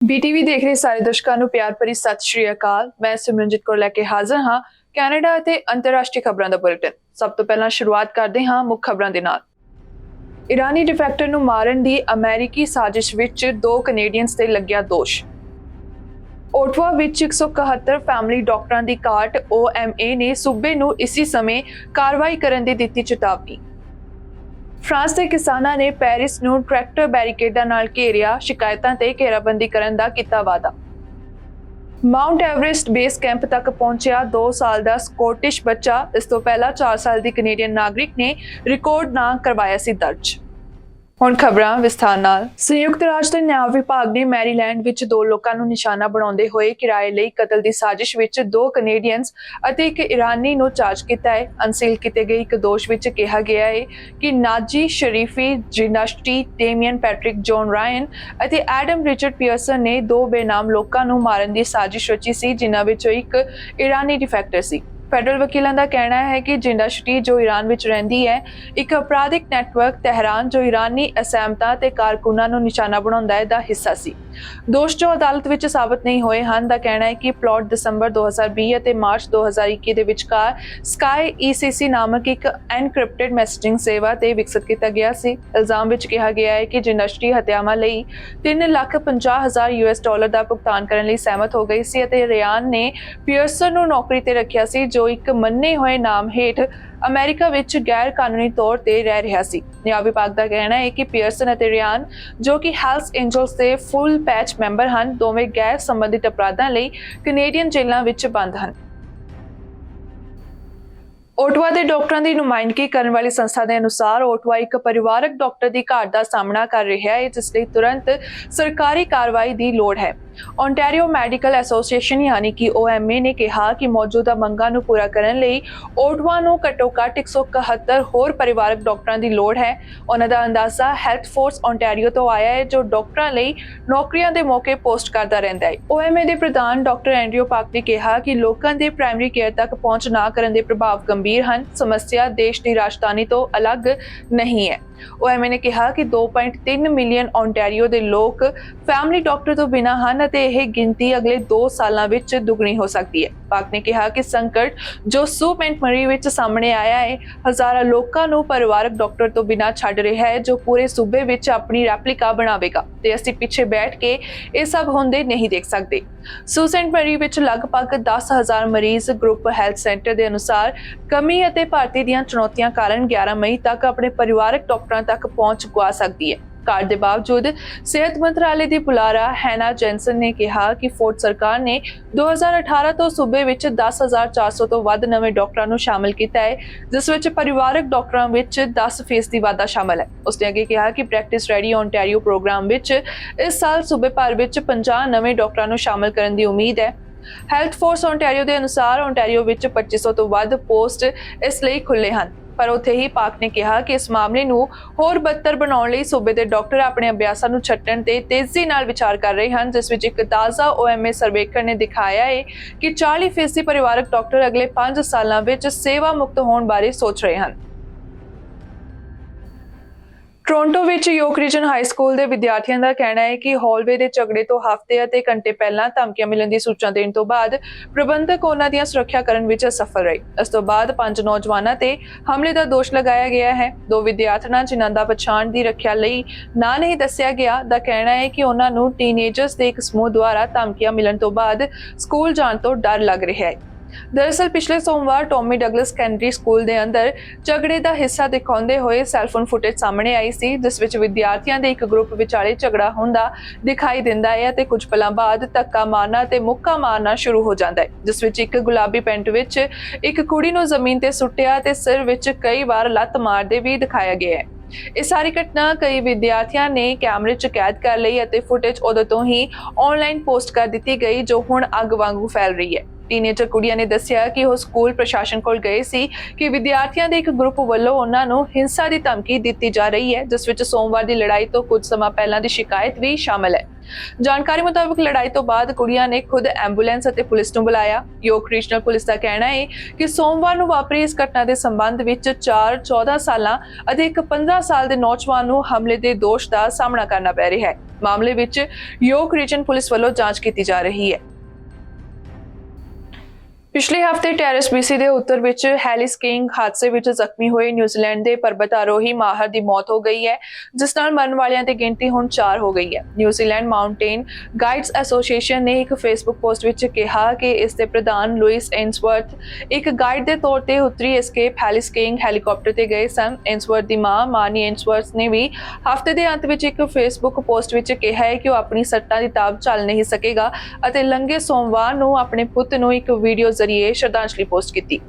BTV देख रहे ਸਾਰੇ ਦਰਸ਼ਕਾਂ ਨੂੰ ਪਿਆਰ ਭਰੀ ਸਤਿ ਸ਼੍ਰੀ ਅਕਾਲ। ਮੈਂ ਸਿਮਰਨਜੀਤ ਕੌਰ ਲੈ ਕੇ ਹਾਜ਼ਰ ਹਾਂ ਕੈਨੇਡਾ ਅਤੇ ਅੰਤਰਰਾਸ਼ਟਰੀ ਖਬਰਾਂ ਦਾ ਬੁਲੇਟਿਨ। ਸਭ ਤੋਂ ਪਹਿਲਾਂ ਸ਼ੁਰੂਆਤ ਕਰਦੇ ਹਾਂ ਮੁੱਖ ਖਬਰਾਂ ਦੇ ਨਾਲ। ਇਰਾਨੀ ਡਿਫੈਕਟਰ ਨੂੰ ਮਾਰਨ ਦੀ ਅਮਰੀਕੀ ਸਾਜ਼ਿਸ਼ ਵਿੱਚ 2 ਕੈਨੇਡੀਅਨਸ ਤੇ ਲੱਗਿਆ ਦੋਸ਼। ਓਟਵਾ ਵਿੱਚ 171 ਫੈਮਿਲੀ ਡਾਕਟਰਾਂ ਦੀ ਘਾਟ, OMA ਨੇ ਸੂਬੇ ਨੂੰ ਇਸੇ ਸਮੇਂ ਕਾਰਵਾਈ ਕਰਨ ਦੀ ਦਿੱਤੀ ਚੇਤਾਵਨੀ। फ्रांस के किसानों ने पेरिस ਨੂੰ ट्रैक्टर बैरीकेडां नाल घेरिया, शिकायतां ते घेराबंदी करन दा कीता वादा। माउंट एवरेस्ट बेस कैंप तक पहुंचा 2 साल का स्कॉटिश बच्चा। इस तो पहला 4 साल की कैनेडियन नागरिक ने रिकॉर्ड ना करवाया सी दर्ज। ਹੁਣ ਖਬਰਾਂ ਵਿਸਥਾਰ ਨਾਲ। ਸੰਯੁਕਤ ਰਾਸ਼ਟਰ ਨਿਆਂ ਵਿਭਾਗ ਨੇ ਮੈਰੀਲੈਂਡ ਵਿੱਚ 2 ਲੋਕਾਂ ਨੂੰ ਨਿਸ਼ਾਨਾ ਬਣਾਉਂਦੇ ਹੋਏ ਕਿਰਾਏ ਲਈ ਕਤਲ ਦੀ ਸਾਜ਼ਿਸ਼ ਵਿੱਚ 2 ਕੈਨੇਡੀਅਨਸ ਅਤੇ ਇੱਕ ਇਰਾਨੀ ਨੂੰ ਚਾਰਜ ਕੀਤਾ ਹੈ। ਅਨਸੀਲ ਕੀਤੇ ਗਏ ਇੱਕ ਦੋਸ਼ ਵਿੱਚ ਕਿਹਾ ਗਿਆ ਹੈ ਕਿ ਨਾਜੀ ਸ਼ਰੀਫੀ, ਜਿਨਾਸ਼ਟੀ, ਡੇਮੀਅਨ ਪੈਟਰਿਕ, ਜੌਨ ਰਾਇਨ ਅਤੇ ਐਡਮ ਰਿਚਰਡ ਪੀਅਰਸਨ ਨੇ 2 ਬੇਨਾਮ ਲੋਕਾਂ ਨੂੰ ਮਾਰਨ ਦੀ ਸਾਜ਼ਿਸ਼ ਰਚੀ ਸੀ, ਜਿਨ੍ਹਾਂ ਵਿੱਚੋਂ ਇੱਕ ਇਰਾਨੀ ਡਿਫੈਕਟਰ ਸੀ। ਫੈਡਰਲ ਵਕੀਲਾਂ ਦਾ ਕਹਿਣਾ ਹੈ ਕਿ ਜਿੰਦਾਸ਼ਟੀ, ਜੋ ਈਰਾਨ ਵਿੱਚ ਰਹਿੰਦੀ ਹੈ, ਇੱਕ ਅਪਰਾਧਿਕ ਨੈਟਵਰਕ ਤਹਿਰਾਨ, ਜੋ ਈਰਾਨੀ ਅਸਹਿਮਤਾਂ ਤੇ ਕਾਰਕੁਨਾਂ ਨੂੰ ਨਿਸ਼ਾਨਾ ਬਣਾਉਂਦਾ ਹੈ, ਦਾ ਹਿੱਸਾ ਸੀ। ਦੋਸ਼ ਜੋ ਅਦਾਲਤ ਵਿੱਚ ਸਾਬਤ ਨਹੀਂ ਹੋਏ ਹਨ ਦਾ ਕਹਿਣਾ ਹੈ ਕਿ ਪਲਾਟ ਦਸੰਬਰ 2020 ਅਤੇ ਮਾਰਚ 2021 ਦੇ ਵਿਚਕਾਰ ਸਕਾਈ ECC ਨਾਮਕ ਇੱਕ ਐਨਕ੍ਰਿਪਟਡ ਮੈਸੇਜਿੰਗ ਸੇਵਾ ਤੇ ਵਿਕਸਿਤ ਕੀਤਾ ਗਿਆ ਸੀ। ਇਲਜ਼ਾਮ ਵਿੱਚ ਕਿਹਾ ਗਿਆ ਹੈ ਕਿ ਜਿੰਦਾਸ਼ਟੀ ਹੱਤਿਆਵਾਂ ਲਈ $3,50,000 ਦਾ ਭੁਗਤਾਨ ਕਰਨ ਲਈ ਸਹਿਮਤ ਹੋ ਗਈ ਸੀ ਅਤੇ ਰਿਆਨ ਨੇ ਪੀਅਰਸਨ ਨੂੰ ਨੌਕਰੀ ਤੇ ਰੱਖਿਆ ਸੀ, ਜੋ ਇੱਕ ਮੰਨੇ ਹੋਏ ਨਾਮ ਹੇਠ ਅਮਰੀਕਾ ਵਿੱਚ ਗੈਰ ਕਾਨੂੰਨੀ ਤੌਰ ਤੇ ਰਹਿ ਰਿਹਾ ਸੀ। ਨਿਆਂ ਵਿਭਾਗ ਦਾ ਕਹਿਣਾ ਹੈ ਕਿ ਪੀਅਰਸਨ ਅਤੇ ਰਿਆਨ, ਜੋ ਕਿ ਹੈਲਸ ਐਂਜਲਸ ਦੇ ਫੁੱਲ ਪੈਚ ਮੈਂਬਰ ਹਨ, ਦੋਵੇਂ ਗੈਰ ਸੰਬੰਧਿਤ ਅਪਰਾਧਾਂ ਲਈ ਕੈਨੇਡੀਅਨ ਜੇਲ੍ਹਾਂ ਵਿੱਚ ਬੰਦ ਹਨ। ਓਟਵਾ ਦੇ ਡਾਕਟਰਾਂ ਦੀ ਨੁਮਾਇੰਦਗੀ ਕਰਨ ਵਾਲੀ ਸੰਸਥਾ ਦੇ ਅਨੁਸਾਰ ਓਟਵਾ ਇੱਕ ਪਰਿਵਾਰਕ ਡਾਕਟਰ ਦੀ ਘਾਟ ਦਾ ਸਾਹਮਣਾ ਕਰ ਰਿਹਾ ਹੈ, ਜਿਸ ਲਈ ਤੁਰੰਤ ਸਰਕਾਰੀ ਕਾਰਵਾਈ ਦੀ ਲੋੜ ਹੈ। ਓਨਟਾਰੀਓ ਮੈਡੀਕਲ ਐਸੋਸੀਏਸ਼ਨ ਯਾਨੀ ਕਿ OMA ਨੇ ਕਿਹਾ ਕਿ ਮੌਜੂਦਾ ਮੰਗਾਂ ਨੂੰ ਪੂਰਾ ਕਰਨ ਲਈ ਓਟਵਾ ਨੂੰ ਘੱਟੋ-ਘੱਟ 171 ਹੋਰ ਪਰਿਵਾਰਕ ਡਾਕਟਰਾਂ ਦੀ ਲੋੜ ਹੈ। ਉਹਨਾਂ ਦਾ ਅੰਦਾਜ਼ਾ ਹੈਲਥ ਫੋਰਸ ਓਨਟਾਰੀਓ ਤੋਂ ਆਇਆ ਹੈ, ਜੋ ਡਾਕਟਰਾਂ ਲਈ ਨੌਕਰੀਆਂ ਦੇ ਮੌਕੇ ਪੋਸਟ ਕਰਦਾ ਰਹਿੰਦਾ ਹੈ। OMA ਦੇ ਪ੍ਰਧਾਨ ਡਾਕਟਰ ਐਂਡਰਿਊ ਪਾਕ ਨੇ ਕਿਹਾ ਕਿ ਲੋਕਾਂ ਦੇ ਪ੍ਰਾਇਮਰੀ ਕੇਅਰ ਤੱਕ ਪਹੁੰਚ ਨਾ ਕਰਨ ਦੇ ਪ੍ਰਭਾਵ ਗੰਭੀਰ ਹਨ। ਸਮੱਸਿਆ ਦੇਸ਼ ਦੀ ਰਾਜਧਾਨੀ ਤੋਂ ਅਲੱਗ ਨਹੀਂ ਹੈ। OMA ਨੇ ਕਿਹਾ ਕਿ 2.3 ਮਿਲੀਅਨ ਓਨਟਾਰੀਓ ਦੇ ਲੋਕ ਫੈਮਿਲੀ ਡਾਕਟਰ ਤੋਂ ਬਿਨਾਂ ਹਨ ਅਤੇ ਇਹ ਗਿਣਤੀ ਅਗਲੇ 2 ਸਾਲਾਂ ਵਿੱਚ ਦੁੱਗਣੀ ਹੋ ਸਕਦੀ ਹੈ। ਪਾਕ ਨੇ ਕਿਹਾ ਕਿ ਸੰਕਟ ਜੋ ਸੂਪ ਐਂਡ ਮਰੀ ਵਿੱਚ ਸਾਹਮਣੇ ਆਇਆ ਹੈ, ਹਜ਼ਾਰਾਂ ਲੋਕਾਂ ਨੂੰ ਪਰਿਵਾਰਕ ਡਾਕਟਰ ਤੋਂ ਬਿਨਾਂ ਛੱਡ ਰਿਹਾ ਹੈ, ਜੋ ਪੂਰੇ ਸੂਬੇ ਵਿੱਚ ਆਪਣੀ ਰੈਪਲਿਕਾ ਬਣਾਵੇਗਾ ਤੇ ਅਸੀਂ ਪਿੱਛੇ ਬੈਠ ਕੇ ਇਹ ਸਭ ਹੁੰਦੇ ਨਹੀਂ ਦੇਖ ਸਕਦੇ। ਸੂਪ ਐਂਡ ਮਰੀ ਵਿੱਚ ਲਗਭਗ 10,000 ਮਰੀਜ਼। ਗਰੁੱਪ ਹੈਲਥ ਸੈਂਟਰ ਦੇ ਅਨੁਸਾਰ ਕਮੀ ਅਤੇ ਭਾਰਤੀ ਦੀਆਂ ਚੁਣੌਤੀਆਂ ਕਾਰਨ 11 ਮਈ ਤੱਕ ਆਪਣੇ ਪਰਿਵਾਰਕ ਡਾਕਟਰਾਂ ਤੱਕ ਪਹੁੰਚ ਗੁਆ ਸਕਦੀ ਹੈ। ਘਾਟ ਦੇ ਬਾਵਜੂਦ ਸਿਹਤ ਮੰਤਰਾਲੇ ਦੀ ਬੁਲਾਰਾ ਹੈਨਾ ਜੈਨਸਨ ਨੇ ਕਿਹਾ ਕਿ ਫੋਰਡ ਸਰਕਾਰ ਨੇ 2018 ਤੋਂ ਸੂਬੇ ਵਿੱਚ 10,400 ਤੋਂ ਵੱਧ ਨਵੇਂ ਡਾਕਟਰਾਂ ਨੂੰ ਸ਼ਾਮਲ ਕੀਤਾ ਹੈ, ਜਿਸ ਵਿੱਚ ਪਰਿਵਾਰਕ ਡਾਕਟਰਾਂ ਵਿੱਚ 10% ਵਾਧਾ ਸ਼ਾਮਲ ਹੈ। ਉਸਨੇ ਅੱਗੇ ਕਿਹਾ ਕਿ ਪ੍ਰੈਕਟਿਸ ਰੈਡੀ ਓਨਟਾਰੀਓ ਪ੍ਰੋਗਰਾਮ ਵਿੱਚ ਇਸ ਸਾਲ ਸੂਬੇ ਭਰ ਵਿੱਚ 50 ਨਵੇਂ ਡਾਕਟਰਾਂ ਨੂੰ ਸ਼ਾਮਲ ਕਰਨ ਦੀ ਉਮੀਦ ਹੈ। ਹੈਲਥ ਫੋਰਸ ਓਨਟਾਰੀਓ ਦੇ ਅਨੁਸਾਰ ਓਨਟਾਰੀਓ ਵਿੱਚ 2500 ਤੋਂ ਵੱਧ ਪੋਸਟ ਇਸ ਲਈ ਖੁੱਲੇ ਹਨ। ਪਰ ਉੱਥੇ ਹੀ ਪਾਕ ਨੇ ਕਿਹਾ ਕਿ ਇਸ ਮਾਮਲੇ ਨੂੰ ਹੋਰ ਬਦਤਰ ਬਣਾਉਣ ਲਈ ਸੂਬੇ ਦੇ ਡਾਕਟਰ ਆਪਣੇ ਅਭਿਆਸਾਂ ਨੂੰ ਛੱਡਣ ਤੇ ਤੇਜ਼ੀ ਨਾਲ ਵਿਚਾਰ ਕਰ ਰਹੇ ਹਨ, ਜਿਸ ਵਿੱਚ ਇੱਕ ਤਾਜ਼ਾ OMA ਸਰਵੇਖਣ ਨੇ ਦਿਖਾਇਆ ਹੈ ਕਿ 40% ਪਰਿਵਾਰਕ ਡਾਕਟਰ ਅਗਲੇ 5 ਸਾਲਾਂ ਵਿੱਚ ਸੇਵਾ ਮੁਕਤ ਹੋਣ ਬਾਰੇ ਸੋਚ ਰਹੇ ਹਨ। ਟੋਰਾਂਟੋ ਵਿੱਚ ਯੋਕ ਰੀਜਨ ਹਾਈ ਸਕੂਲ ਦੇ ਵਿਦਿਆਰਥੀਆਂ ਦਾ ਕਹਿਣਾ ਹੈ ਕਿ ਹਾਲਵੇ ਦੇ ਝਗੜੇ ਤੋਂ ਹਫ਼ਤੇ ਅਤੇ ਘੰਟੇ ਪਹਿਲਾਂ ਧਮਕੀਆਂ ਮਿਲਣ ਦੀ ਸੂਚਨਾ ਦੇਣ ਤੋਂ ਬਾਅਦ ਪ੍ਰਬੰਧਕ ਉਹਨਾਂ ਦੀਆਂ ਸੁਰੱਖਿਆ ਕਰਨ ਵਿੱਚ ਅਸਫਲ ਰਹੇ। ਇਸ ਤੋਂ ਬਾਅਦ 5 ਨੌਜਵਾਨਾਂ ਤੇ ਹਮਲੇ ਦਾ ਦੋਸ਼ ਲਗਾਇਆ ਗਿਆ ਹੈ। 2 ਵਿਦਿਆਰਥਣਾਂ, ਜਿਨ੍ਹਾਂ ਦਾ ਪਛਾਣ ਦੀ ਰੱਖਿਆ ਲਈ ਨਾਂ ਨਹੀਂ ਦੱਸਿਆ ਗਿਆ, ਦਾ ਕਹਿਣਾ ਹੈ ਕਿ ਉਹਨਾਂ ਨੂੰ ਟੀਨੇਜਰਸ ਦੇ ਇੱਕ ਸਮੂਹ ਦੁਆਰਾ ਧਮਕੀਆਂ ਮਿਲਣ ਤੋਂ ਬਾਅਦ ਸਕੂਲ ਜਾਣ ਤੋਂ ਡਰ ਲੱਗ ਰਿਹਾ ਹੈ। ਦਰਅਸਲ ਪਿਛਲੇ ਸੋਮਵਾਰ ਟੌਮੀ ਡਗਲਸ ਕੈਨੇਡੀ ਸਕੂਲ ਦੇ ਅੰਦਰ ਝਗੜੇ ਦਾ ਹਿੱਸਾ ਦਿਖਾਉਂਦੇ ਹੋਏ ਸੈਲਫੋਨ ਫੁਟੇਜ ਸਾਹਮਣੇ ਆਈ ਸੀ, ਜਿਸ ਵਿੱਚ ਵਿਦਿਆਰਥੀਆਂ ਦੇ ਇੱਕ ਗਰੁੱਪ ਵਿਚਾਲੇ ਝਗੜਾ ਹੁੰਦਾ ਦਿਖਾਈ ਦਿੰਦਾ ਹੈ ਅਤੇ ਕੁਝ ਪਲਾਂ ਬਾਅਦ ਧੱਕਾ ਮਾਰਨਾ ਤੇ ਮੁੱਕਾ ਮਾਰਨਾ ਸ਼ੁਰੂ ਹੋ ਜਾਂਦਾ ਹੈ, ਜਿਸ ਵਿੱਚ ਇੱਕ ਗੁਲਾਬੀ ਪੈਂਟ ਵਿੱਚ ਇੱਕ ਕੁੜੀ ਨੂੰ ਜ਼ਮੀਨ ਤੇ ਸੁੱਟਿਆ ਤੇ ਸਿਰ ਵਿੱਚ ਕਈ ਵਾਰ ਲੱਤ ਮਾਰਦੇ ਵੀ ਦਿਖਾਇਆ ਗਿਆ ਹੈ। ਇਹ ਸਾਰੀ ਘਟਨਾ ਕਈ ਵਿਦਿਆਰਥੀਆਂ ਨੇ ਕੈਮਰੇ 'ਚ ਕੈਦ ਕਰ ਲਈ ਅਤੇ ਫੁਟੇਜ ਉਦੋਂ ਤੋਂ ਹੀ ਆਨਲਾਈਨ ਪੋਸਟ ਕਰ ਦਿੱਤੀ ਗਈ, ਜੋ ਹੁਣ ਅੱਗ ਵਾਂਗੂ ਫੈਲ ਰਹੀ ਹੈ। ਟੀਨੇਜਰ ਕੁੜੀਆਂ ਨੇ ਦੱਸਿਆ ਕਿ ਉਹ ਸਕੂਲ ਪ੍ਰਸ਼ਾਸਨ ਕੋਲ ਗਏ ਸੀ ਕਿ ਵਿਦਿਆਰਥੀਆਂ ਦੇ ਇੱਕ ਗਰੁੱਪ ਵੱਲੋਂ ਉਹਨਾਂ ਨੂੰ ਹਿੰਸਾ ਦੀ ਧਮਕੀ ਦਿੱਤੀ ਜਾ ਰਹੀ ਹੈ, ਜਿਸ ਵਿੱਚ ਸੋਮਵਾਰ ਦੀ ਲੜਾਈ ਤੋਂ ਕੁਝ ਸਮਾਂ ਪਹਿਲਾਂ ਦੀ ਸ਼ਿਕਾਇਤ ਵੀ ਸ਼ਾਮਲ ਹੈ। ਜਾਣਕਾਰੀ ਮੁਤਾਬਕ ਲੜਾਈ ਤੋਂ ਬਾਅਦ ਕੁੜੀਆਂ ਨੇ ਖੁਦ ਐਂਬੂਲੈਂਸ ਅਤੇ ਪੁਲਿਸ ਨੂੰ ਬੁਲਾਇਆ। ਯੋਕ ਰੀਜਨਲ ਪੁਲਿਸ ਦਾ ਕਹਿਣਾ ਹੈ ਕਿ ਸੋਮਵਾਰ ਨੂੰ ਵਾਪਰੀ ਇਸ ਘਟਨਾ ਦੇ ਸੰਬੰਧ ਵਿੱਚ 14 ਸਾਲਾਂ ਅਤੇ ਇੱਕ 15 ਸਾਲ ਦੇ ਨੌਜਵਾਨ ਨੂੰ ਹਮਲੇ ਦੇ ਦੋਸ਼ ਦਾ ਸਾਹਮਣਾ ਕਰਨਾ ਪੈ ਰਿਹਾ ਹੈ। ਮਾਮਲੇ ਵਿੱਚ ਯੋਰਕ ਰੀਜਨ ਪੁਲਿਸ ਵੱਲੋਂ ਜਾਂਚ ਕੀਤੀ ਜਾ ਰਹੀ ਹੈ। ਪਿਛਲੇ ਹਫ਼ਤੇ ਟੈਰਿਸ BC ਦੇ ਉੱਤਰ ਵਿੱਚ ਹੈਲੀ ਸਕੀਇੰਗ ਹਾਦਸੇ ਵਿੱਚ ਜ਼ਖਮੀ ਹੋਏ ਨਿਊਜ਼ੀਲੈਂਡ ਦੇ ਪਰਬਤ ਆਰੋਹੀ ਮਾਹਰ ਦੀ ਮੌਤ ਹੋ ਗਈ ਹੈ, ਜਿਸ ਨਾਲ ਮਰਨ ਵਾਲਿਆਂ ਦੀ ਗਿਣਤੀ ਹੁਣ 4 ਹੋ ਗਈ ਹੈ। ਨਿਊਜ਼ੀਲੈਂਡ ਮਾਊਂਟੇਨ ਗਾਈਡਸ ਐਸੋਸੀਏਸ਼ਨ ਨੇ ਇੱਕ ਫੇਸਬੁੱਕ ਪੋਸਟ ਵਿੱਚ ਕਿਹਾ ਕਿ ਇਸ ਦੇ ਪ੍ਰਧਾਨ ਲੁਇਸ ਐਂਸਵਰਥ ਇੱਕ ਗਾਈਡ ਦੇ ਤੌਰ ਤੇ ਉੱਤਰੀ ਐਸਕੇਪ ਹੈਲੀ ਸਕੀਇੰਗ ਹੈਲੀਕਾਪਟਰ ਤੇ ਗਏ ਸਨ। ਐਂਸਵਰਥ ਦੀ ਮਾਂ ਮਾਨੀ ਐਂਸਵਰਥ ਨੇ ਵੀ ਹਫ਼ਤੇ ਦੇ ਅੰਤ ਵਿੱਚ ਇੱਕ ਫੇਸਬੁੱਕ ਪੋਸਟ ਵਿੱਚ ਕਿਹਾ ਹੈ ਕਿ ਉਹ ਆਪਣੀ ਸੱਟਾਂ ਦੀ ਤਾਬ ਚੱਲ ਨਹੀਂ ਸਕੇਗਾ ਅਤੇ ਲੰਘੇ ਸੋਮਵਾਰ ਨੂੰ ਆਪਣੇ ਪੁੱਤ ਨੂੰ ਇੱਕ ਵੀਡੀਓ ਜ਼ਰੀਏ ਸ਼ਰਧਾਂਜਲੀ ਪੋਸਟ ਕੀਤੀ।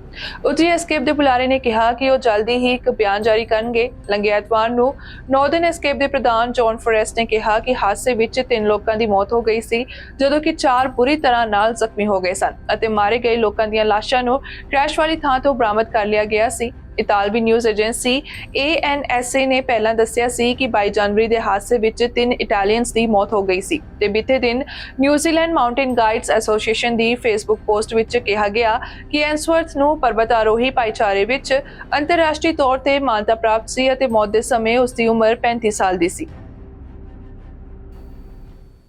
ਉੱਤਰੀ ਐਸਕੇਪ ਦੇ ਬੁਲਾਰੇ ਨੇ ਕਿਹਾ ਕਿ ਉਹ ਜਲਦੀ ਹੀ ਇੱਕ ਬਿਆਨ ਜਾਰੀ ਕਰਨਗੇ। ਲੰਘੇ ਐਤਵਾਰ ਨੂੰ ਨਾਰਦਰਨ ਐਸਕੇਪ ਦੇ ਪ੍ਰਧਾਨ ਜੌਨ ਫੋਰੈਸਟ ਨੇ ਕਿਹਾ ਕਿ ਹਾਦਸੇ ਵਿੱਚ 3 ਲੋਕਾਂ ਦੀ ਮੌਤ ਹੋ ਗਈ ਸੀ, ਜਦੋਂ ਕਿ 4 ਬੁਰੀ ਤਰ੍ਹਾਂ ਨਾਲ ਜ਼ਖਮੀ ਹੋ ਗਏ ਸਨ ਅਤੇ ਮਾਰੇ ਗਏ ਲੋਕਾਂ ਦੀਆਂ ਲਾਸ਼ਾਂ ਨੂੰ ਕ੍ਰੈਸ਼ ਵਾਲੀ ਥਾਂ ਤੋਂ ਬਰਾਮਦ ਕਰ ਲਿਆ ਗਿਆ ਸੀ। ਇਤਾਲਵੀ ਨਿਊਜ਼ ਏਜੰਸੀ ANSA ਨੇ ਪਹਿਲਾਂ ਦੱਸਿਆ ਸੀ ਕਿ 22 ਜਨਵਰੀ ਦੇ ਹਾਦਸੇ ਵਿੱਚ 3 ਇਟਾਲੀਅਨਸ ਦੀ ਮੌਤ ਹੋ ਗਈ ਸੀ ਤੇ ਬੀਤੇ ਦਿਨ ਨਿਊਜ਼ੀਲੈਂਡ ਮਾਊਂਟੇਨ ਗਾਈਡਸ ਐਸੋਸੀਏਸ਼ਨ ਦੀ ਫੇਸਬੁੱਕ ਪੋਸਟ ਵਿੱਚ ਕਿਹਾ ਗਿਆ ਕਿ ਐਂਸਵਰਥ ਨੂੰ ਪਰਬਤ ਆਰੋਹੀ ਭਾਈਚਾਰੇ ਵਿੱਚ ਅੰਤਰਰਾਸ਼ਟਰੀ ਤੌਰ ਤੇ ਮਾਨਤਾ ਪ੍ਰਾਪਤ ਸੀ ਅਤੇ ਮੌਤ ਦੇ ਸਮੇਂ ਉਸ ਦੀ ਉਮਰ 35 ਸਾਲ ਦੀ ਸੀ।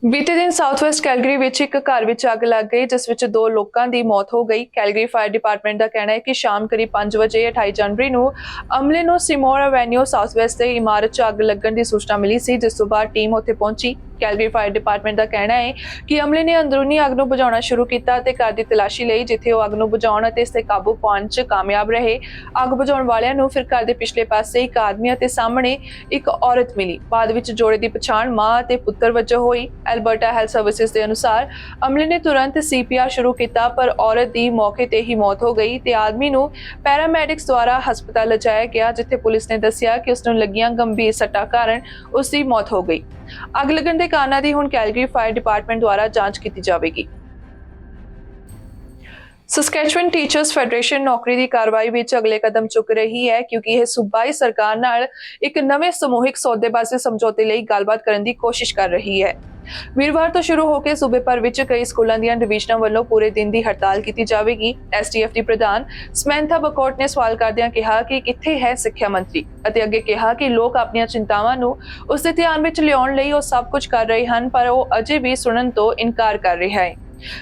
ਬੀਤੇ ਦਿਨ ਸਾਊਥਵੈਸਟ ਕੈਲਗਰੀ ਵਿੱਚ ਇੱਕ ਘਰ ਵਿੱਚ ਅੱਗ ਲੱਗ ਗਈ, ਜਿਸ ਵਿੱਚ 2 ਲੋਕਾਂ ਦੀ ਮੌਤ ਹੋ ਗਈ। ਕੈਲਗਰੀ ਫਾਇਰ ਡਿਪਾਰਟਮੈਂਟ ਦਾ ਕਹਿਣਾ ਹੈ ਕਿ ਸ਼ਾਮ ਕਰੀਬ 5 ਵਜੇ 28 ਜਨਵਰੀ ਨੂੰ ਅਮਲੇ ਨੂੰ ਸਿਮੋਰ ਐਵੇਨਿਊ ਸਾਊਥਵੈਸਟ ਦੇ ਇਮਾਰਤ 'ਚ ਅੱਗ ਲੱਗਣ ਦੀ ਸੂਚਨਾ ਮਿਲੀ ਸੀ, ਜਿਸ ਤੋਂ ਬਾਅਦ ਟੀਮ ਉੱਥੇ ਪਹੁੰਚੀ। ਕੈਲਗਰੀ ਫਾਇਰ ਡਿਪਾਰਟਮੈਂਟ ਦਾ ਕਹਿਣਾ ਹੈ ਕਿ ਅਮਲੇ ਨੇ ਅੰਦਰੂਨੀ ਅੱਗ ਨੂੰ ਬੁਝਾਉਣਾ ਸ਼ੁਰੂ ਕੀਤਾ ਅਤੇ ਘਰ ਦੀ ਤਲਾਸ਼ੀ ਲਈ, ਜਿੱਥੇ ਉਹ ਅੱਗ ਨੂੰ ਬੁਝਾਉਣ ਅਤੇ ਇਸ ਤੇ ਕਾਬੂ ਪਾਉਣ 'ਚ ਕਾਮਯਾਬ ਰਹੇ। ਅੱਗ ਬੁਝਾਉਣ ਵਾਲਿਆਂ ਨੂੰ ਫਿਰ ਘਰ ਦੇ ਪਿਛਲੇ ਪਾਸੇ ਇੱਕ ਆਦਮੀ ਅਤੇ ਸਾਹਮਣੇ ਇੱਕ ਔਰਤ ਮਿਲੀ। ਬਾਅਦ ਵਿੱਚ ਜੋੜੇ ਦੀ ਪਛਾਣ ਮਾਂ ਅਤੇ ਪੁੱਤਰ ਵਜੋਂ ਹੋਈ। ਐਲਬਰਟਾ ਹੈਲਥ ਸਰਵਿਸਿਜ਼ ਦੇ ਅਨੁਸਾਰ ਅਮਲੇ ਨੇ ਤੁਰੰਤ CPR ਸ਼ੁਰੂ ਕੀਤਾ, ਪਰ ਔਰਤ ਦੀ ਮੌਕੇ ਤੇ ਹੀ ਮੌਤ ਹੋ ਗਈ ਤੇ ਆਦਮੀ ਨੂੰ ਪੈਰਾਮੈਡਿਕਸ ਦੁਆਰਾ ਹਸਪਤਾਲ ਲਿਜਾਇਆ ਗਿਆ, ਜਿੱਥੇ ਪੁਲਿਸ ਨੇ ਦੱਸਿਆ ਕਿ ਉਸ ਨੂੰ ਲੱਗੀਆਂ ਗੰਭੀਰ ਸੱਟਾਂ ਕਾਰਨ ਉਸ ਦੀ ਮੌਤ ਹੋ ਗਈ। ਅੱਗ ਲੱਗਣ ਦੇ ਕਾਰਨਾਂ ਦੀ ਹੁਣ ਕੈਲਗਰੀ ਫਾਇਰ ਡਿਪਾਰਟਮੈਂਟ ਦੁਆਰਾ ਜਾਂਚ ਕੀਤੀ ਜਾਵੇਗੀ। ਸਸਕੈਚੁਅਨ ਟੀਚਰਸ ਫੈਡਰੇਸ਼ਨ ਨੌਕਰੀ ਦੀ ਕਾਰਵਾਈ ਵਿੱਚ ਅਗਲੇ ਕਦਮ ਚੁੱਕ ਰਹੀ ਹੈ, ਕਿਉਂਕਿ ਇਹ ਸੂਬਾਈ ਸਰਕਾਰ ਨਾਲ ਇੱਕ ਨਵੇਂ ਸਮੂਹਿਕ ਸੌਦੇਬਾਜ਼ੀ ਸਮਝੌਤੇ ਲਈ ਗੱਲਬਾਤ ਕਰਨ ਦੀ ਕੋਸ਼ਿਸ਼ ਕਰ ਰਹੀ ਹੈ। ਵੀਰਵਾਰ ਤੋਂ ਸ਼ੁਰੂ ਹੋ ਕੇ ਸੂਬੇ ਭਰ ਵਿੱਚ ਕਈ ਸਕੂਲਾਂ ਦੀਆਂ ਡਿਵੀਜ਼ਨਾਂ ਵੱਲੋਂ ਪੂਰੇ ਦਿਨ ਦੀ ਹੜਤਾਲ ਕੀਤੀ ਜਾਵੇਗੀ। STF ਦੀ ਪ੍ਰਧਾਨ ਸਮੈਂਥਾ ਬਕੋਟ ਨੇ ਸਵਾਲ ਕਰਦਿਆਂ ਕਿਹਾ ਕਿ ਕਿੱਥੇ ਹੈ ਸਿੱਖਿਆ ਮੰਤਰੀ, ਅਤੇ ਅੱਗੇ ਕਿਹਾ ਕਿ ਲੋਕ ਆਪਣੀਆਂ ਚਿੰਤਾਵਾਂ ਨੂੰ ਉਸ ਦੇ ਧਿਆਨ ਵਿੱਚ ਲਿਆਉਣ ਲਈ ਉਹ ਸਭ ਕੁਝ ਕਰ ਰਹੇ ਹਨ, ਪਰ ਉਹ ਅਜੇ ਵੀ ਸੁਣਨ ਤੋਂ ਇਨਕਾਰ ਕਰ ਰਿਹਾ ਹੈ।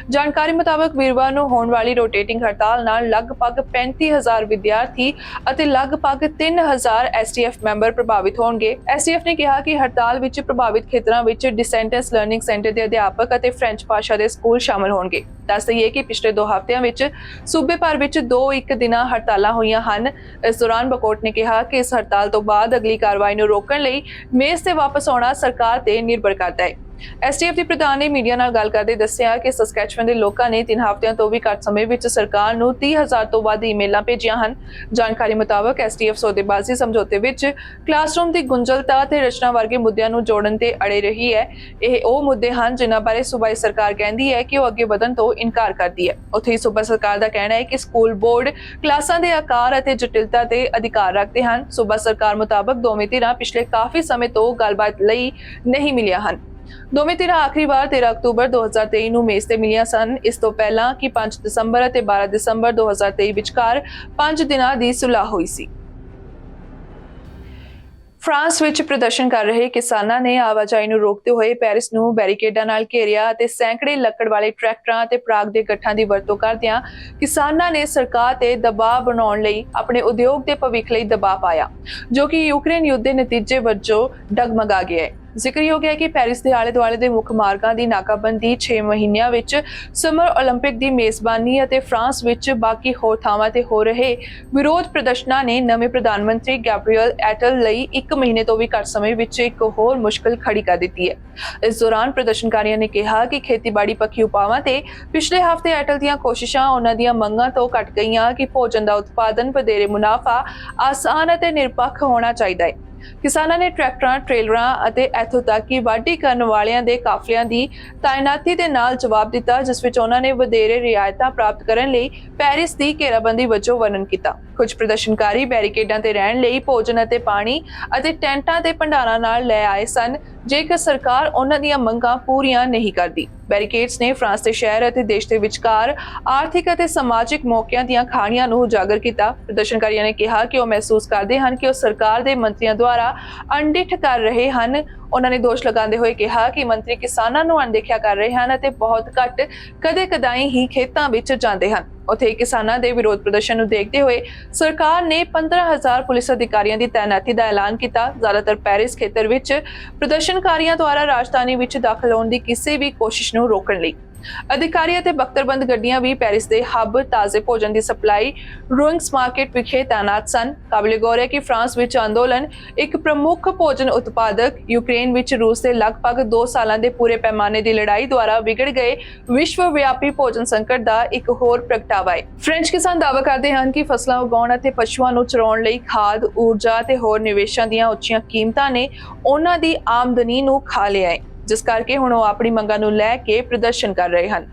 ਜਾਣਕਾਰੀ ਮੁਤਾਬਕ ਵੀਰਵਾਰ ਨੂੰ ਹੋਣ ਵਾਲੀ ਰੋਟੇਟਿੰਗ ਹੜਤਾਲ ਨਾਲ ਲਗਭਗ 35,000 ਵਿਦਿਆਰਥੀ ਅਤੇ ਲਗਭਗ 3,000 STF ਮੈਂਬਰ ਪ੍ਰਭਾਵਿਤ ਹੋਣਗੇ। STF ਨੇ ਕਿਹਾ ਕਿ ਹੜਤਾਲ ਵਿੱਚ ਪ੍ਰਭਾਵਿਤ ਖੇਤਰਾਂ ਵਿੱਚ ਡਿਸਟੈਂਸ ਲਰਨਿੰਗ ਸੈਂਟਰ ਦੇ ਅਧਿਆਪਕ ਅਤੇ ਫ੍ਰੈਂਚ ਭਾਸ਼ਾ ਦੇ ਸਕੂਲ ਸ਼ਾਮਲ ਹੋਣਗੇ। ਦੱਸ ਦਈਏ ਕਿ ਪਿਛਲੇ 2 ਹਫ਼ਤਿਆਂ ਵਿੱਚ ਸੂਬੇ ਭਰ ਵਿੱਚ 2 ਇੱਕ ਦਿਨਾਂ ਹੜਤਾਲਾਂ ਹੋਈਆਂ ਹਨ। ਇਸ ਦੌਰਾਨ ਬਕੋਟ ਨੇ ਕਿਹਾ ਕਿ ਇਸ ਹੜਤਾਲ ਤੋਂ ਬਾਅਦ ਅਗਲੀ ਕਾਰਵਾਈ ਨੂੰ ਰੋਕਣ ਲਈ ਮੇਜ਼ ਤੇ ਵਾਪਸ ਆਉਣਾ ਸਰਕਾਰ ਤੇ ਨਿਰਭਰ ਕਰਦਾ ਹੈ। STF ਦੀ ਪ੍ਰਧਾਨ ਨੇ ਮੀਡੀਆ ਨਾਲ ਗੱਲ ਕਰਦੇ ਦੱਸਿਆ ਕਿ ਸਸਕੈਚੁਅਨ ਦੇ ਲੋਕਾਂ ਨੇ 3 ਹਫ਼ਤਿਆਂ ਤੋਂ ਵੀ ਘੱਟ ਸਮੇਂ ਵਿੱਚ ਸਰਕਾਰ ਨੂੰ 30,000 ਤੋਂ ਵੱਧ ਈਮੇਲਾਂ ਭੇਜੀਆਂ ਹਨ। ਜਾਣਕਾਰੀ ਮੁਤਾਬਕ STF ਸੌਦੇਬਾਜ਼ੀ ਸਮਝੌਤੇ ਵਿੱਚ ਕਲਾਸਰੂਮ ਦੀ ਗੁੰਝਲਤਾ ਤੇ ਰਚਨਾ ਵਰਗੇ ਮੁੱਦਿਆਂ ਨੂੰ ਜੋੜਨ ਤੇ ਅੜੇ ਰਹੀ ਹੈ। ਇਹ ਉਹ ਮੁੱਦੇ ਹਨ ਜਿਨ੍ਹਾਂ ਬਾਰੇ ਸੂਬਾਈ ਸਰਕਾਰ ਕਹਿੰਦੀ ਹੈ ਕਿ ਉਹ ਅੱਗੇ ਵਧਣ ਤੋਂ ਇਨਕਾਰ ਕਰਦੀ ਹੈ। ਉੱਥੇ ਹੀ ਸੂਬਾ ਸਰਕਾਰ ਦਾ ਕਹਿਣਾ ਹੈ ਕਿ ਸਕੂਲ ਬੋਰਡ ਕਲਾਸਾਂ ਦੇ ਆਕਾਰ ਅਤੇ ਜਟਿਲਤਾ ਤੇ ਅਧਿਕਾਰ ਰੱਖਦੇ ਹਨ। ਸੂਬਾ ਸਰਕਾਰ ਮੁਤਾਬਕ ਦੋਵੇਂ ਧਿਰਾਂ ਪਿਛਲੇ ਕਾਫੀ ਸਮੇਂ ਤੋਂ ਗੱਲਬਾਤ ਲਈ ਨਹੀਂ ਮਿਲੀਆਂ ਹਨ। ਦੋਵੇਂ ਧਿਰਾਂ ਆਖਰੀ ਵਾਰ 13 ਅਕਤੂਬਰ 2023 ਨੂੰ ਮੇਜ਼ ਤੇ ਮਿਲੀਆਂ ਸਨ। ਇਸ ਤੋਂ ਪਹਿਲਾਂ ਕਿ 5 ਦਸੰਬਰ ਅਤੇ 12 ਦਸੰਬਰ 2023 ਵਿਚਕਾਰ 5 ਦਿਨਾਂ ਦੀ ਸੁਲਾਹ ਹੋਈ ਸੀ। ਫਰਾਂਸ ਵਿੱਚ ਪ੍ਰਦਰਸ਼ਨ ਕਰ ਰਹੇ ਕਿਸਾਨਾਂ ਨੇ ਆਵਾਜਾਈ ਨੂੰ ਰੋਕਦੇ ਹੋਏ ਪੈਰਿਸ ਨੂੰ ਬੈਰੀਕੇਡਾਂ ਨਾਲ ਘੇਰਿਆ ਅਤੇ ਸੈਂਕੜੇ ਲੱਕੜ ਵਾਲੇ ਟਰੈਕਟਰਾਂ ਅਤੇ ਪਰਾਗ ਦੇ ਗੱਠਾਂ ਦੀ ਵਰਤੋਂ ਕਰਦਿਆਂ ਕਿਸਾਨਾਂ ਨੇ ਸਰਕਾਰ ਤੇ ਦਬਾਅ ਬਣਾਉਣ ਲਈ ਆਪਣੇ ਉਦਯੋਗ ਦੇ ਭਵਿੱਖ ਲਈ ਦਬਾਅ ਪਾਇਆ, ਜੋ ਕਿ ਯੂਕਰੇਨ ਯੁੱਧ ਦੇ ਨਤੀਜੇ ਵਜੋਂ ਡਗਮਗਾ ਗਿਆ ਹੈ। ਜ਼ਿਕਰਯੋਗ ਹੈ ਕਿ ਪੈਰਿਸ ਦੇ ਆਲੇ ਦੁਆਲੇ ਦੇ ਮੁੱਖ ਮਾਰਗਾਂ ਦੀ ਨਾਕਾਬੰਦੀ 6 ਮਹੀਨਿਆਂ ਵਿੱਚ ਸਮਰ ਓਲੰਪਿਕ ਦੀ ਮੇਜ਼ਬਾਨੀ ਅਤੇ ਫਰਾਂਸ ਵਿੱਚ ਬਾਕੀ ਹੋਰ ਥਾਵਾਂ ਤੇ ਹੋ ਰਹੇ ਵਿਰੋਧ ਪ੍ਰਦਰਸ਼ਨਾਂ ਨੇ ਨਵੇਂ ਪ੍ਰਧਾਨ ਮੰਤਰੀ ਗੈਬਰੀਅਲ ਐਟਲ ਲਈ 1 ਮਹੀਨੇ ਤੋਂ ਵੀ ਘੱਟ ਸਮੇਂ ਵਿੱਚ ਇੱਕ ਹੋਰ ਮੁਸ਼ਕਲ ਖੜੀ ਕਰ ਦਿੱਤੀ ਹੈ। ਇਸ ਦੌਰਾਨ ਪ੍ਰਦਰਸ਼ਨਕਾਰੀਆਂ ਨੇ ਕਿਹਾ ਕਿ ਖੇਤੀਬਾੜੀ ਪੱਖੀ ਉਪਾਵਾਂ ਤੇ ਪਿਛਲੇ ਹਫ਼ਤੇ ਐਟਲ ਦੀਆਂ ਕੋਸ਼ਿਸ਼ਾਂ ਉਹਨਾਂ ਦੀਆਂ ਮੰਗਾਂ ਤੋਂ ਘੱਟ ਗਈਆਂ ਕਿ ਭੋਜਨ ਦਾ ਉਤਪਾਦਨ, ਵਧੇਰੇ ਮੁਨਾਫਾ, ਆਸਾਨ ਅਤੇ ਨਿਰਪੱਖ ਹੋਣਾ ਚਾਹੀਦਾ ਹੈ। ਕਿਸਾਨਾਂ ਨੇ ਟਰੈਕਟਰਾਂ, ਟ੍ਰੇਲਰਾਂ ਅਤੇ ਇੱਥੋਂ ਤੱਕ ਕਿ ਵਾਢੀ ਕਰਨ ਵਾਲਿਆਂ ਦੇ ਕਾਫਲਿਆਂ ਦੀ ਤਾਇਨਾਤੀ ਦੇ ਨਾਲ ਜਵਾਬ ਦਿੱਤਾ, ਜਿਸ ਵਿੱਚ ਉਹਨਾਂ ਨੇ ਵਧੇਰੇ ਰਿਆਇਤਾਂ ਪ੍ਰਾਪਤ ਕਰਨ ਲਈ ਪੈਰਿਸ ਦੀ ਘੇਰਾਬੰਦੀ ਵਜੋਂ ਵਰਣਨ ਕੀਤਾ। ਕੁਝ ਪ੍ਰਦਰਸ਼ਨਕਾਰੀ ਬੈਰੀਕੇਡਾਂ ਤੇ ਰਹਿਣ ਲਈ ਭੋਜਨ ਅਤੇ ਪਾਣੀ ਅਤੇ ਟੈਂਟਾਂ ਤੇ ਭੰਡਾਰਾਂ ਨਾਲ ਲੈ ਆਏ ਸਨ, ਜੇਕਰ ਸਰਕਾਰ ਉਹਨਾਂ ਦੀਆਂ ਮੰਗਾਂ ਪੂਰੀਆਂ ਨਹੀਂ ਕਰਦੀ। ਬੈਰੀਕੇਡਸ ਨੇ ਫਰਾਂਸ ਦੇ ਸ਼ਹਿਰ ਅਤੇ ਦੇਸ਼ ਦੇ ਵਿਚਕਾਰ ਆਰਥਿਕ ਅਤੇ ਸਮਾਜਿਕ ਮੌਕਿਆਂ ਦੀਆਂ ਖਾਣੀਆਂ ਨੂੰ ਉਜਾਗਰ ਕੀਤਾ। ਪ੍ਰਦਰਸ਼ਨਕਾਰੀਆਂ ਨੇ ਕਿਹਾ ਕਿ ਉਹ ਮਹਿਸੂਸ ਕਰਦੇ ਹਨ ਕਿ ਉਹ ਸਰਕਾਰ ਦੇ ਮੰਤਰੀਆਂ ਦੁਆਰਾ ਅਣਡਿੱਠ ਕਰ ਰਹੇ ਹਨ। ਉਹਨਾਂ ਨੇ ਦੋਸ਼ ਲਗਾਉਂਦੇ ਹੋਏ ਕਿਹਾ ਕਿ ਮੰਤਰੀ ਕਿਸਾਨਾਂ ਨੂੰ ਅਣਦੇਖਿਆ ਕਰ ਰਹੇ ਹਨ ਅਤੇ ਬਹੁਤ ਘੱਟ ਕਦੇ-ਕਦਾਈ ਹੀ ਖੇਤਾਂ ਵਿੱਚ ਜਾਂਦੇ ਹਨ। ਉੱਥੇ ਕਿਸਾਨਾਂ ਦੇ ਵਿਰੋਧ ਪ੍ਰਦਰਸ਼ਨ ਨੂੰ ਦੇਖਦੇ ਹੋਏ ਸਰਕਾਰ ਨੇ 15,000 ਪੁਲਿਸ ਅਧਿਕਾਰੀਆਂ ਦੀ ਤਾਇਨਾਤੀ ਦਾ ਐਲਾਨ ਕੀਤਾ। ਜ਼ਿਆਦਾਤਰ ਪੈਰਿਸ ਖੇਤਰ ਵਿੱਚ ਪ੍ਰਦਰਸ਼ਨਕਾਰੀਆਂ ਦੁਆਰਾ ਰਾਜਧਾਨੀ ਵਿੱਚ ਦਾਖਲ ਹੋਣ ਦੀ ਕਿਸੇ ਵੀ ਕੋਸ਼ਿਸ਼ ਨੂੰ ਰੋਕਣ ਲਈ ਅਧਿਕਾਰੀ ਅਤੇ ਬਖਤਰਬੰਦ ਗੱਡੀਆਂ ਵੀ ਪੈਰਿਸ ਦੇ ਹੱਬ ਤਾਜ਼ੇ ਭੋਜਨ ਦੀ ਸਪਲਾਈ ਰੂਇੰਗਸ ਮਾਰਕੀਟ ਵਿਖੇ ਤਾਇਨਾਤ ਸਨ। ਕਾਬਿਲ-ਏ-ਗੌਰ ਹੈ ਕਿ ਫਰਾਂਸ ਵਿੱਚ ਅੰਦੋਲਨ ਇੱਕ ਪ੍ਰਮੁੱਖ ਭੋਜਨ ਉਤਪਾਦਕ ਯੂਕਰੇਨ ਵਿੱਚ ਰੂਸ ਦੇ ਲਗਭਗ 2 ਸਾਲਾਂ ਦੇ ਪੂਰੇ ਪੈਮਾਨੇ ਦੀ ਲੜਾਈ ਦੁਆਰਾ ਵਿਗੜ ਗਏ ਵਿਸ਼ਵ ਵਿਆਪੀ ਭੋਜਨ ਸੰਕਟ ਦਾ ਇੱਕ ਹੋਰ ਪ੍ਰਗਟਾਵਾ ਹੈ। ਫ੍ਰੈਂਚ ਕਿਸਾਨ ਦਾਅਵਾ ਕਰਦੇ ਹਨ ਕਿ ਫਸਲਾਂ ਉਗਾਉਣ ਅਤੇ ਪਸ਼ੂਆਂ ਨੂੰ ਚਰਾਉਣ ਲਈ ਖਾਦ, ਊਰਜਾ ਅਤੇ ਹੋਰ ਨਿਵੇਸ਼ਾਂ ਦੀਆਂ ਉੱਚੀਆਂ ਕੀਮਤਾਂ ਨੇ ਉਹਨਾਂ ਦੀ ਆਮਦਨੀ ਨੂੰ ਖਾ ਲਿਆ ਹੈ, ਜਿਸ ਕਰਕੇ ਹੁਣ ਉਹ ਆਪਣੀ ਮੰਗਾਂ ਨੂੰ ਲੈ ਕੇ ਪ੍ਰਦਰਸ਼ਨ ਕਰ ਰਹੇ ਹਨ।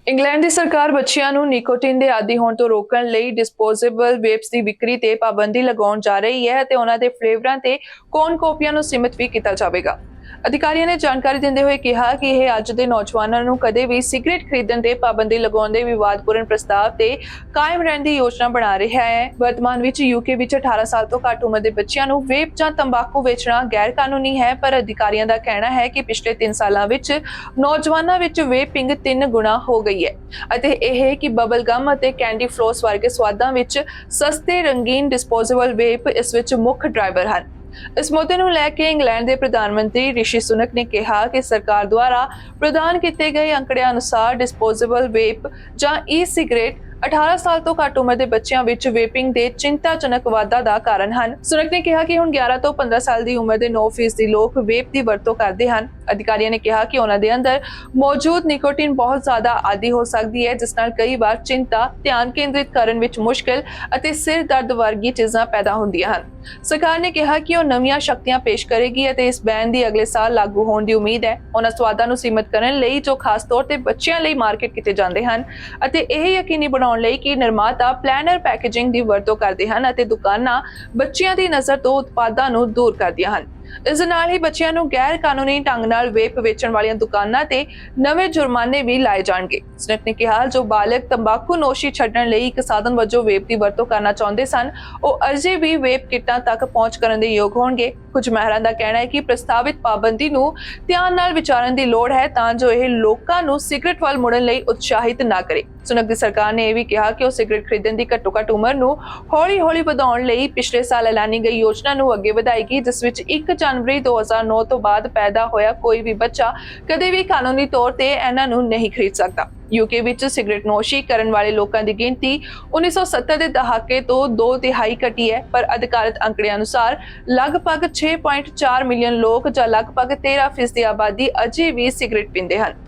ਇੰਗਲੈਂਡ ਦੀ ਸਰਕਾਰ ਬੱਚਿਆਂ ਨੂੰ ਨਿਕੋਟਿਨ ਦੇ ਆਦੀ ਹੋਣ ਤੋਂ ਰੋਕਣ ਲਈ ਡਿਸਪੋਜ਼ੇਬਲ ਵੇਪਸ ਦੀ ਵਿਕਰੀ ਤੇ ਪਾਬੰਦੀ ਲਗਾਉਣ ਜਾ ਰਹੀ ਹੈ ਅਤੇ ਉਹਨਾਂ ਦੇ ਫਲੇਵਰਾਂ ਤੇ ਕੋਨਕੋਪੀਆਂ ਨੂੰ ਸੀਮਿਤ ਵੀ ਕੀਤਾ ਜਾਵੇਗਾ। ਅਧਿਕਾਰੀਆਂ ਨੇ ਜਾਣਕਾਰੀ ਦਿੰਦੇ ਹੋਏ ਕਿਹਾ ਕਿ ਇਹ ਅੱਜ ਦੇ ਨੌਜਵਾਨਾਂ ਨੂੰ ਕਦੇ ਵੀ ਸਿਗਰਟ ਖਰੀਦਣ ਤੇ ਪਾਬੰਦੀ ਲਗਾਉਣ ਦੇ ਵਿਵਾਦਪੂਰਨ ਪ੍ਰਸਤਾਵ ਤੇ ਕਾਇਮ ਰਹਿਣ ਦੀ ਯੋਜਨਾ ਬਣਾ ਰਿਹਾ ਹੈ। ਵਰਤਮਾਨ ਵਿੱਚ ਯੂਕੇ ਵਿੱਚ 18 ਸਾਲ ਤੋਂ ਘੱਟ ਉਮਰ ਦੇ ਬੱਚਿਆਂ ਨੂੰ ਵੇਪ ਜਾਂ ਤੰਬਾਕੂ ਵੇਚਣਾ ਗੈਰ ਕਾਨੂੰਨੀ ਹੈ, ਪਰ ਅਧਿਕਾਰੀਆਂ ਦਾ ਕਹਿਣਾ ਹੈ ਕਿ ਪਿਛਲੇ 3 ਸਾਲਾਂ ਵਿੱਚ ਨੌਜਵਾਨਾਂ ਵਿੱਚ ਵੇਪਿੰਗ 3 ਗੁਣਾ ਹੋ ਗਈ ਹੈ ਅਤੇ ਇਹ ਕਿ ਬਬਲ ਗਮ ਅਤੇ ਕੈਂਡੀ ਫਲੋਸ ਵਰਗੇ ਸਵਾਦਾਂ ਵਿੱਚ ਸਸਤੇ ਰੰਗੀਨ ਡਿਸਪੋਜ਼ੇਬਲ ਵੇਪ ਇਸ ਵਿੱਚ ਮੁੱਖ ਡਰਾਈਵਰ ਹਨ। ਇਸ ਮੁੱਦੇ ਨੂੰ ਲੈ ਕੇ ਇੰਗਲੈਂਡ ਦੇ ਪ੍ਰਧਾਨ ਮੰਤਰੀ ਰਿਸ਼ੀ ਸੁਨਕ ਨੇ ਕਿਹਾ ਕਿ ਸਰਕਾਰ ਦੁਆਰਾ ਪ੍ਰਦਾਨ ਕੀਤੇ ਗਏ ਅੰਕੜਿਆਂ ਅਨੁਸਾਰ ਡਿਸਪੋਜ਼ੇਬਲ ਵੇਪ ਜਾਂ ਈ-ਸਿਗਰਟ 18 ਸਾਲ ਤੋਂ ਘੱਟ ਉਮਰ ਦੇ ਬੱਚਿਆਂ ਵਿੱਚ ਵੇਪਿੰਗ ਦੇ ਚਿੰਤਾਜਨਕ ਵਾਧਾ ਦਾ ਕਾਰਨ ਹਨ। ਸੁਨਕ ਨੇ ਕਿਹਾ ਕਿ ਹੁਣ 11 ਤੋਂ 15 ਸਾਲ ਦੀ ਉਮਰ ਦੇ 9% ਲੋਕ ਵੇਪ ਦੀ ਵਰਤੋਂ ਕਰਦੇ ਹਨ। ਅਧਿਕਾਰੀਆਂ ਨੇ ਕਿਹਾ ਕਿ ਉਹਨਾਂ ਦੇ ਅੰਦਰ ਮੌਜੂਦ ਨਿਕੋਟਿਨ ਬਹੁਤ ਜ਼ਿਆਦਾ ਆਦੀ ਹੋ ਸਕਦੀ ਹੈ, ਜਿਸ ਨਾਲ ਕਈ ਵਾਰ ਚਿੰਤਾ, ਧਿਆਨ ਕੇਂਦਰਿਤ ਕਰਨ ਵਿੱਚ ਮੁਸ਼ਕਲ ਅਤੇ ਸਿਰ ਦਰਦ ਵਰਗੀ ਚੀਜ਼ਾਂ ਪੈਦਾ ਹੁੰਦੀਆਂ ਹਨ। ਸਰਕਾਰ ਨੇ ਕਿਹਾ ਕਿ ਉਹ ਨਵੀਆਂ ਸ਼ਕਤੀਆਂ ਪੇਸ਼ ਕਰੇਗੀ ਅਤੇ ਇਸ ਬੈਨ ਦੀ ਅਗਲੇ ਸਾਲ ਲਾਗੂ ਹੋਣ ਦੀ ਉਮੀਦ ਹੈ। ਉਹਨਾਂ ਸਵਾਦਾਂ ਨੂੰ ਸੀਮਿਤ ਕਰਨ ਲਈ ਜੋ ਖਾਸ ਤੌਰ ਤੇ ਬੱਚਿਆਂ ਲਈ ਮਾਰਕੀਟ ਕੀਤੇ ਜਾਂਦੇ ਹਨ ਅਤੇ ਇਹ ਯਕੀਨੀ ਬਣਾਉਣ ਲਈ ਕਿ ਨਿਰਮਾਤਾ ਪਲੈਨਰ ਪੈਕੇਜਿੰਗ ਦੀ ਵਰਤੋਂ ਕਰਦੇ ਹਨ ਅਤੇ ਦੁਕਾਨਾਂ ਬੱਚਿਆਂ ਦੀ ਨਜ਼ਰ ਤੋਂ ਉਤਪਾਦਾਂ ਨੂੰ ਦੂਰ ਕਰਦੀਆਂ ਹਨ। ਇਸ ਦੇ ਨਾਲ ਹੀ ਬੱਚਿਆਂ ਨੂੰ ਗੈਰ ਕਾਨੂੰਨੀ ਢੰਗ ਨਾਲ ਵੇਪ ਵੇਚਣ ਵਾਲੀਆਂ ਦੁਕਾਨਾਂ ਤੇ ਨਵੇਂ ਜੁਰਮਾਨੇ ਵੀ ਲਾਏ ਜਾਣਗੇ। ਸਨਕ ਨੇ ਕਿਹਾ ਜੋ ਬਾਲਗ ਤੰਬਾਕੂ ਨੋਸ਼ੀ ਛੱਡਣ ਲਈ ਇੱਕ ਸਾਧਨ ਵਜੋਂ ਵੇਪ ਦੀ ਵਰਤੋਂ ਕਰਨਾ ਚਾਹੁੰਦੇ ਸਨ, ਉਹ ਅਜੇ ਵੀ ਵੇਪ ਕਿੱਟਾਂ ਤੱਕ ਪਹੁੰਚ ਕਰਨ ਦੇ ਯੋਗ ਹੋਣਗੇ। ਕੁਝ ਮਾਹਿਰਾਂ ਦਾ ਕਹਿਣਾ ਹੈ ਕਿ ਪ੍ਰਸਤਾਵਿਤ ਪਾਬੰਦੀ ਨੂੰ ਧਿਆਨ ਨਾਲ ਵਿਚਾਰਨ ਦੀ ਲੋੜ ਹੈ ਤਾਂ ਜੋ ਇਹ ਲੋਕਾਂ ਨੂੰ ਸਿਗਰਟ ਵੱਲ ਮੁੜਨ ਲਈ ਉਤਸ਼ਾਹਿਤ ਨਾ ਕਰੇ। ਸੁਨਕ ਦੀ ਸਰਕਾਰ ਨੇ ਇਹ ਵੀ ਕਿਹਾ ਕਿ ਉਹ ਸਿਗਰਟ ਖਰੀਦਣ ਦੀ ਘੱਟੋ-ਘੱਟ ਉਮਰ ਨੂੰ ਹੌਲੀ-ਹੌਲੀ ਵਧਾਉਣ ਲਈ ਪਿਛਲੇ ਸਾਲ ਐਲਾਨੀ ਗਈ ਯੋਜਨਾ ਨੂੰ ਅੱਗੇ ਵਧਾਏਗੀ, ਜਿਸ ਵਿੱਚ 1 ਜਨਵਰੀ 2009 ਤੋਂ ਬਾਅਦ ਪੈਦਾ ਹੋਇਆ ਕੋਈ ਵੀ ਬੱਚਾ ਕਦੇ ਵੀ ਕਾਨੂੰਨੀ ਤੌਰ ਤੇ ਇਹਨਾਂ ਨੂੰ ਨਹੀਂ ਖਰੀਦ ਸਕਦਾ। ਯੂਕੇ ਵਿੱਚ ਸਿਗਰਟ ਨੋਸ਼ੀ ਕਰਨ ਵਾਲੇ ਲੋਕਾਂ ਦੀ ਗਿਣਤੀ 1970 ਦੇ ਦਹਾਕੇ ਤੋਂ 2/3 ਘਟੀ ਹੈ, ਪਰ ਅਧਿਕਾਰਤ ਅੰਕੜਿਆਂ ਅਨੁਸਾਰ ਲਗਭਗ 6.4 ਮਿਲੀਅਨ ਲੋਕ ਜਾਂ ਲਗਭਗ 13% ਦੀ ਆਬਾਦੀ ਅਜੇ ਵੀ ਸਿਗਰਟ ਪੀਂਦੇ ਹਨ।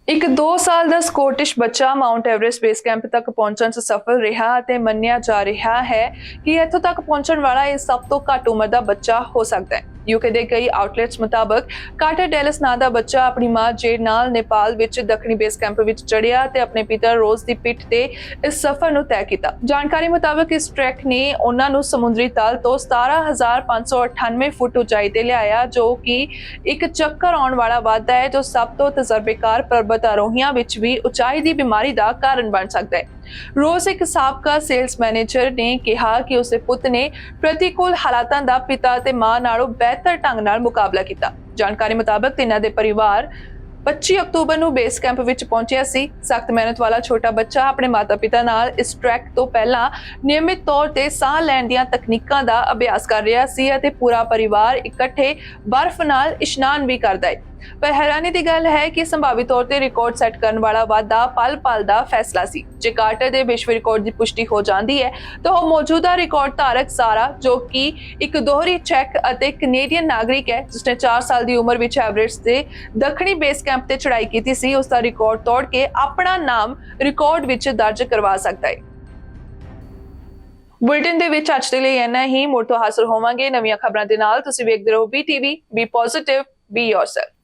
ਇੱਕ 2 ਸਾਲ ਦਾ ਸਕੌਟਿਸ਼ ਬੱਚਾ ਮਾਊਂਟ ਐਵਰੈਸਟ ਬੇਸ ਕੈਂਪ ਤੱਕ ਪਹੁੰਚਣ 'ਚ ਸਫਲ ਰਿਹਾ ਅਤੇ ਮੰਨਿਆ ਜਾ ਰਿਹਾ ਹੈ ਕਿ ਇੱਥੋਂ ਤੱਕ ਪਹੁੰਚਣ ਵਾਲਾ ਇਹ ਸਭ ਤੋਂ ਘੱਟ ਉਮਰ ਦਾ ਬੱਚਾ ਹੋ ਸਕਦਾ ਹੈ। ਯੂਕੇ ਦੇ ਕਈ ਆਊਟਲੈਟਸ ਮੁਤਾਬਕ ਕਾਰਟਰ ਡੈਲਸ ਨਾਂ ਦਾ ਬੱਚਾ ਆਪਣੀ ਮਾਂ ਜੇਡ ਨਾਲ ਨੇਪਾਲ ਵਿੱਚ ਦੱਖਣੀ ਬੇਸ ਕੈਂਪ ਵਿੱਚ ਚੜ੍ਹਿਆ ਤੇ ਆਪਣੇ ਪਿਤਾ ਰੋਜ਼ ਦੀ ਪਿੱਠ ਤੇ ਇਸ ਸਫ਼ਰ ਨੂੰ ਤੈਅ ਕੀਤਾ। ਜਾਣਕਾਰੀ ਮੁਤਾਬਕ ਇਸ ਟਰੈਕ ਨੇ ਉਹਨਾਂ ਨੂੰ ਸਮੁੰਦਰੀ ਤਲ ਤੋਂ 17,598 ਫੁੱਟ ਉਚਾਈ ਤੇ ਲਿਆਇਆ, ਜੋ ਕਿ ਇੱਕ ਚੱਕਰ ਆਉਣ ਵਾਲਾ ਵਾਧਾ ਹੈ ਜੋ ਸਭ ਤੋਂ ਤਜਰਬੇਕਾਰ ਪਰਬਤ ਆਰੋਹੀਆਂ ਵਿੱਚ ਵੀ ਉਚਾਈ ਦੀ ਬਿਮਾਰੀ ਦਾ ਕਾਰਨ ਬਣ ਸਕਦਾ ਹੈ। ਰੋਜ਼ ਇੱਕ ਸਾਬਕਾ ਸੇਲਸ ਮੈਨੇਜਰ ਨੇ ਕਿਹਾ ਕਿ ਉਸਦੇ ਪੁੱਤ ਨੇ ਪ੍ਰਤੀਕੂਲ ਹਾਲਾਤਾਂ ਦਾ ਪਿਤਾ ਅਤੇ ਮਾਂ ਨਾਲੋਂ ਬਿਹਤਰ ਢੰਗ ਨਾਲ ਮੁਕਾਬਲਾ ਕੀਤਾ। ਜਾਣਕਾਰੀ ਮੁਤਾਬਕ ਤਿੰਨਾਂ ਦੇ ਪਰਿਵਾਰ 25 ਅਕਤੂਬਰ ਨੂੰ ਬੇਸ ਕੈਂਪ ਵਿੱਚ ਪਹੁੰਚਿਆ ਸੀ। ਸਖਤ ਮਿਹਨਤ ਵਾਲਾ ਛੋਟਾ ਬੱਚਾ ਆਪਣੇ ਮਾਤਾ-ਪਿਤਾ ਨਾਲ ਇਸ ਟਰੈਕ ਤੋਂ ਪਹਿਲਾਂ ਨਿਯਮਿਤ ਤੌਰ ਤੇ ਸਾਹ ਲੈਣ ਦੀਆਂ ਤਕਨੀਕਾਂ ਦਾ ਅਭਿਆਸ ਕਰ ਰਿਹਾ ਸੀ ਅਤੇ ਪੂਰਾ ਪਰਿਵਾਰ ਇਕੱਠੇ ਬਰਫ਼ ਨਾਲ ਇਸ਼ਨਾਨ ਵੀ ਕਰਦਾ ਹੈ। ਪਰ ਹੈਰਾਨੀ ਦੀ ਗੱਲ ਹੈ ਕਿ ਸੰਭਾਵੀ ਤੌਰ ਤੇ ਰਿਕਾਰਡ ਸੈੱਟ ਕਰਨ ਵਾਲਾ ਵਾਧਾ ਪਲ-ਪਲ ਦਾ ਫੈਸਲਾ ਸੀ। ਜੇ ਕਾਰਟਰ ਦੇ ਵਿਸ਼ਵ ਰਿਕਾਰਡ ਦੀ ਪੁਸ਼ਟੀ ਹੋ ਜਾਂਦੀ ਹੈ ਤਾਂ ਉਹ ਮੌਜੂਦਾ ਰਿਕਾਰਡ ਧਾਰਕ ਸਾਰਾ, ਜੋ ਕਿ ਇੱਕ ਦੋਹਰੀ ਚੈਕ ਅਤੇ ਕੈਨੇਡੀਅਨ ਨਾਗਰਿਕ ਹੈ, ਜਿਸਨੇ 4 ਸਾਲ ਦੀ ਉਮਰ ਵਿੱਚ ਐਵਰੈਸਟ ਦੇ ਦੱਖਣੀ ਬੇਸ ਕੈਂਪ ਤੇ ਚੜ੍ਹਾਈ ਕੀਤੀ ਸੀ, ਉਸ ਦਾ ਰਿਕਾਰਡ ਤੋੜ ਕੇ ਆਪਣਾ ਨਾਮ ਰਿਕਾਰਡ ਵਿੱਚ ਦਰਜ ਕਰਵਾ ਸਕਦਾ ਹੈ। ਬੁਲੇਟਿਨ ਦੇ ਵਿੱਚ ਅੱਜ ਦੇ ਲਈ ਇੰਨਾ ਹੀ। ਮੁੜ ਤੋਂ ਹਾਜ਼ਰ ਹੋਵਾਂਗੇ ਨਵੀਆਂ ਖਬਰਾਂ ਦੇ ਨਾਲ। ਤੁਸੀਂ ਵੇਖਦੇ ਰਹੋ BTV, B positive, B yourself.